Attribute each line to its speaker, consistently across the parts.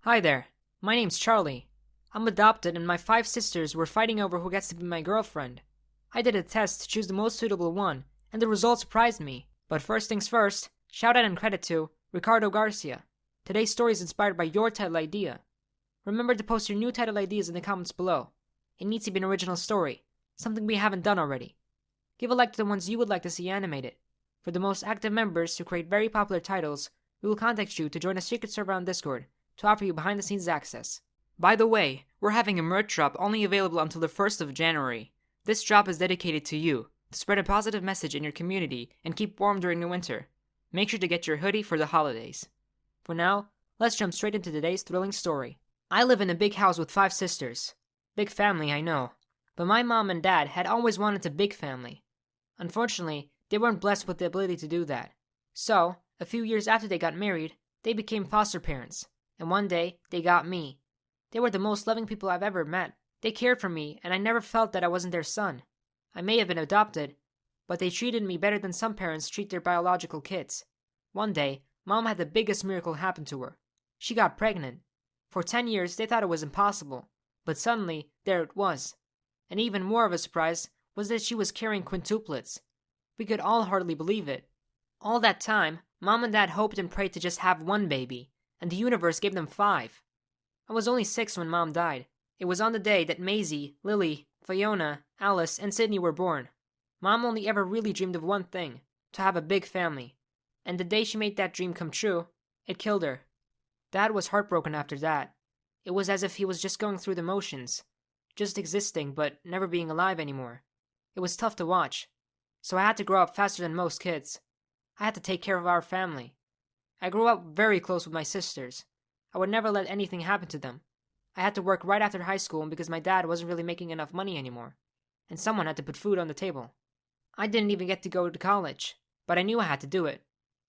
Speaker 1: Hi there. My name's Charlie. I'm adopted, and my five sisters were fighting over who gets to be my girlfriend. I did a test to choose the most suitable one, and the results surprised me. But first things first, shout out and credit to Ricardo Garcia. Today's story is inspired by your title idea. Remember to post your new title ideas in the comments below. It needs to be an original story, something we haven't done already. Give a like to the ones you would like to see animated. For the most active members who create very popular titles, we will contact you to join a secret server on Discord to offer you behind-the-scenes access. By the way, we're having a merch drop only available until the 1st of January. This drop is dedicated to you, to spread a positive message in your community and keep warm during the winter. Make sure to get your hoodie for the holidays. For now, let's jump straight into today's thrilling story. I live in a big house with 5 sisters. Big family, I know. But my mom and dad had always wanted a big family. Unfortunately, they weren't blessed with the ability to do that. So, a few years after they got married, they became foster parents. And one day, they got me. They were the most loving people I've ever met. They cared for me, and I never felt that I wasn't their son. I may have been adopted, but they treated me better than some parents treat their biological kids. One day, Mom had the biggest miracle happen to her. She got pregnant. For 10 years, they thought it was impossible. But suddenly, there it was. And even more of a surprise was that she was carrying quintuplets. We could all hardly believe it. All that time, Mom and Dad hoped and prayed to just have one baby, and the universe gave them 5. I was only 6 when Mom died. It was on the day that Maisie, Lily, Fiona, Alice, and Sydney were born. Mom only ever really dreamed of one thing, to have a big family. And the day she made that dream come true, it killed her. Dad was heartbroken after that. It was as if he was just going through the motions, just existing but never being alive anymore. It was tough to watch. So I had to grow up faster than most kids. I had to take care of our family. I grew up very close with my sisters. I would never let anything happen to them. I had to work right after high school because my dad wasn't really making enough money anymore, and someone had to put food on the table. I didn't even get to go to college, but I knew I had to do it.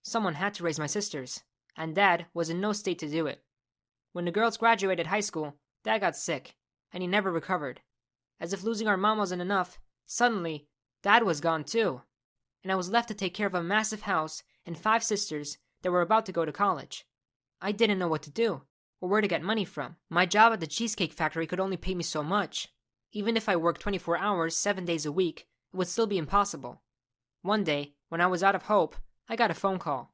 Speaker 1: Someone had to raise my sisters, and Dad was in no state to do it. When the girls graduated high school, Dad got sick, and he never recovered. As if losing our mom wasn't enough, suddenly, Dad was gone too, and I was left to take care of a massive house and 5 sisters that were about to go to college. I didn't know what to do, or where to get money from. My job at the Cheesecake Factory could only pay me so much. Even if I worked 24 hours, 7 days a week, it would still be impossible. One day, when I was out of hope, I got a phone call.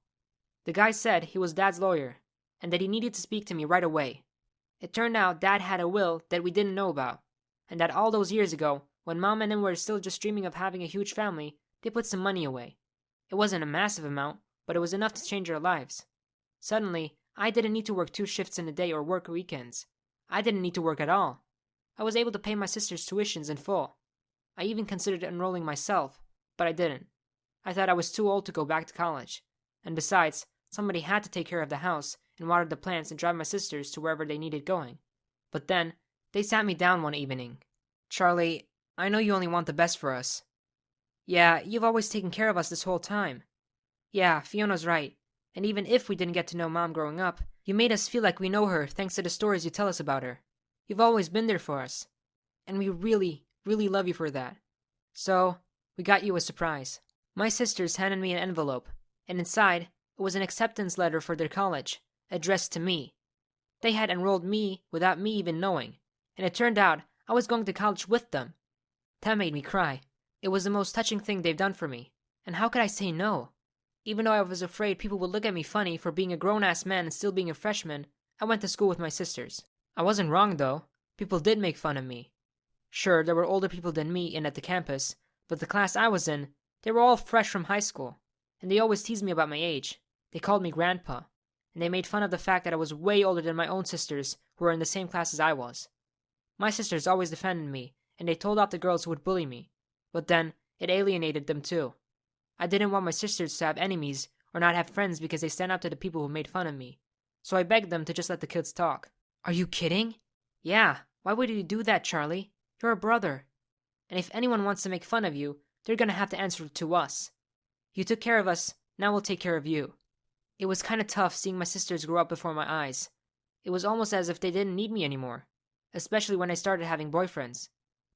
Speaker 1: The guy said he was Dad's lawyer, and that he needed to speak to me right away. It turned out Dad had a will that we didn't know about, and that all those years ago, when Mom and him were still just dreaming of having a huge family, they put some money away. It wasn't a massive amount, but it was enough to change our lives. Suddenly, I didn't need to work 2 shifts in a day or work weekends. I didn't need to work at all. I was able to pay my sister's tuitions in full. I even considered enrolling myself, but I didn't. I thought I was too old to go back to college. And besides, somebody had to take care of the house and water the plants and drive my sisters to wherever they needed going. But then, they sat me down one evening. "Charlie, I know you only want the best for us." "Yeah, you've always taken care of us this whole time." "Yeah, Fiona's right. And even if we didn't get to know Mom growing up, you made us feel like we know her thanks to the stories you tell us about her. You've always been there for us. And we really, really love you for that. So, we got you a surprise." My sisters handed me an envelope, and inside, it was an acceptance letter for their college, addressed to me. They had enrolled me without me even knowing, and it turned out I was going to college with them. That made me cry. It was the most touching thing they've done for me, and how could I say no? Even though I was afraid people would look at me funny for being a grown-ass man and still being a freshman, I went to school with my sisters. I wasn't wrong, though. People did make fun of me. Sure, there were older people than me in at the campus, but the class I was in, they were all fresh from high school, and they always teased me about my age. They called me Grandpa, and they made fun of the fact that I was way older than my own sisters who were in the same class as I was. My sisters always defended me, and they told off the girls who would bully me, but then it alienated them too. I didn't want my sisters to have enemies or not have friends because they stand up to the people who made fun of me. So I begged them to just let the kids talk. "Are you kidding?" "Yeah, why would you do that, Charlie? You're a brother. And if anyone wants to make fun of you, they're gonna have to answer to us. You took care of us, now we'll take care of you." It was kinda tough seeing my sisters grow up before my eyes. It was almost as if they didn't need me anymore, especially when I started having boyfriends.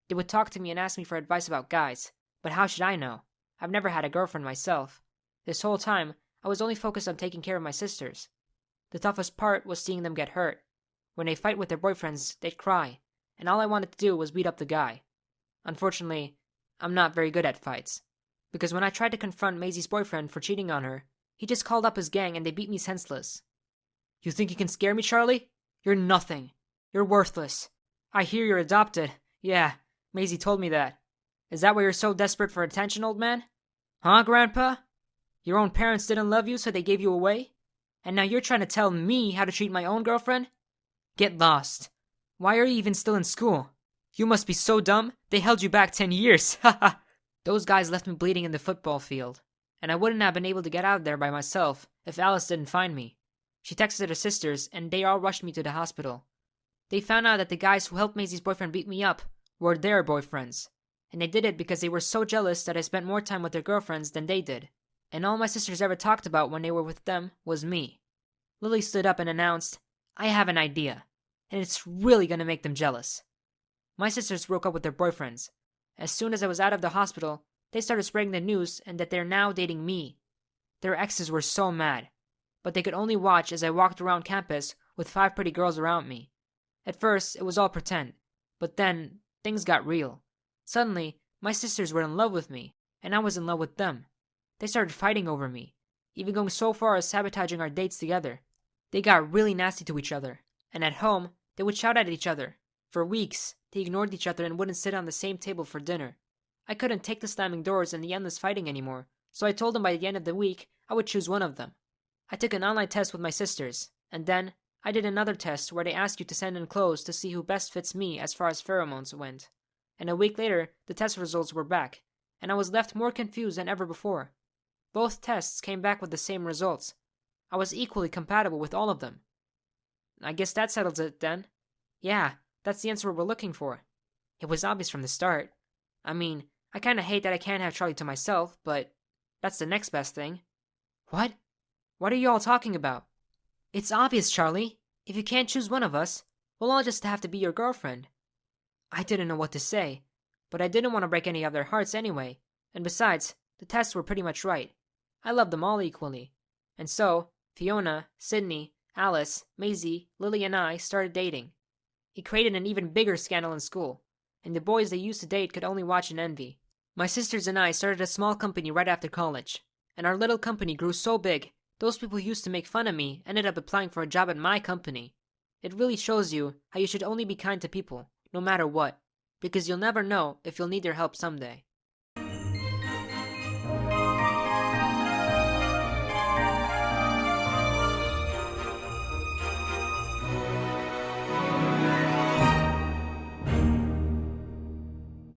Speaker 1: They would talk to me and ask me for advice about guys, but how should I know? I've never had a girlfriend myself. This whole time, I was only focused on taking care of my sisters. The toughest part was seeing them get hurt. When they fight with their boyfriends, they'd cry, and all I wanted to do was beat up the guy. Unfortunately, I'm not very good at fights, because when I tried to confront Maisie's boyfriend for cheating on her, he just called up his gang and they beat me senseless. You think you can scare me, Charlie? You're nothing. You're worthless. I hear you're adopted. Yeah, Maisie told me that. Is that why you're so desperate for attention, old man? Huh, Grandpa? Your own parents didn't love you, so they gave you away? And now you're trying to tell me how to treat my own girlfriend? Get lost. Why are you even still in school? You must be so dumb, they held you back 10 years. Haha. Those guys left me bleeding in the football field, and I wouldn't have been able to get out of there by myself if Alice didn't find me. She texted her sisters, and they all rushed me to the hospital. They found out that the guys who helped Maisie's boyfriend beat me up were their boyfriends, and they did it because they were so jealous that I spent more time with their girlfriends than they did. And all my sisters ever talked about when they were with them was me. Lily stood up and announced, I have an idea, and it's really gonna make them jealous. My sisters broke up with their boyfriends. As soon as I was out of the hospital, they started spreading the news and that they're now dating me. Their exes were so mad, but they could only watch as I walked around campus with 5 pretty girls around me. At first, it was all pretend, but then things got real. Suddenly, my sisters were in love with me, and I was in love with them. They started fighting over me, even going so far as sabotaging our dates together. They got really nasty to each other, and at home, they would shout at each other. For weeks, they ignored each other and wouldn't sit on the same table for dinner. I couldn't take the slamming doors and the endless fighting anymore, so I told them by the end of the week I would choose one of them. I took an online test with my sisters, and then I did another test where they ask you to send in clothes to see who best fits me as far as pheromones went. And a week later, the test results were back, and I was left more confused than ever before. Both tests came back with the same results. I was equally compatible with all of them. I guess that settles it then. Yeah, that's the answer we're looking for. It was obvious from the start. I mean, I kinda hate that I can't have Charlie to myself, but that's the next best thing. What? What are you all talking about? It's obvious, Charlie. If you can't choose one of us, we'll all just have to be your girlfriend. I didn't know what to say, but I didn't want to break any of their hearts anyway, and besides, the tests were pretty much right. I loved them all equally. And so, Fiona, Sydney, Alice, Maisie, Lily, and I started dating. It created an even bigger scandal in school, and the boys they used to date could only watch and envy. My sisters and I started a small company right after college, and our little company grew so big, those people who used to make fun of me ended up applying for a job at my company. It really shows you how you should only be kind to people, no matter what, because you'll never know if you'll need their help someday.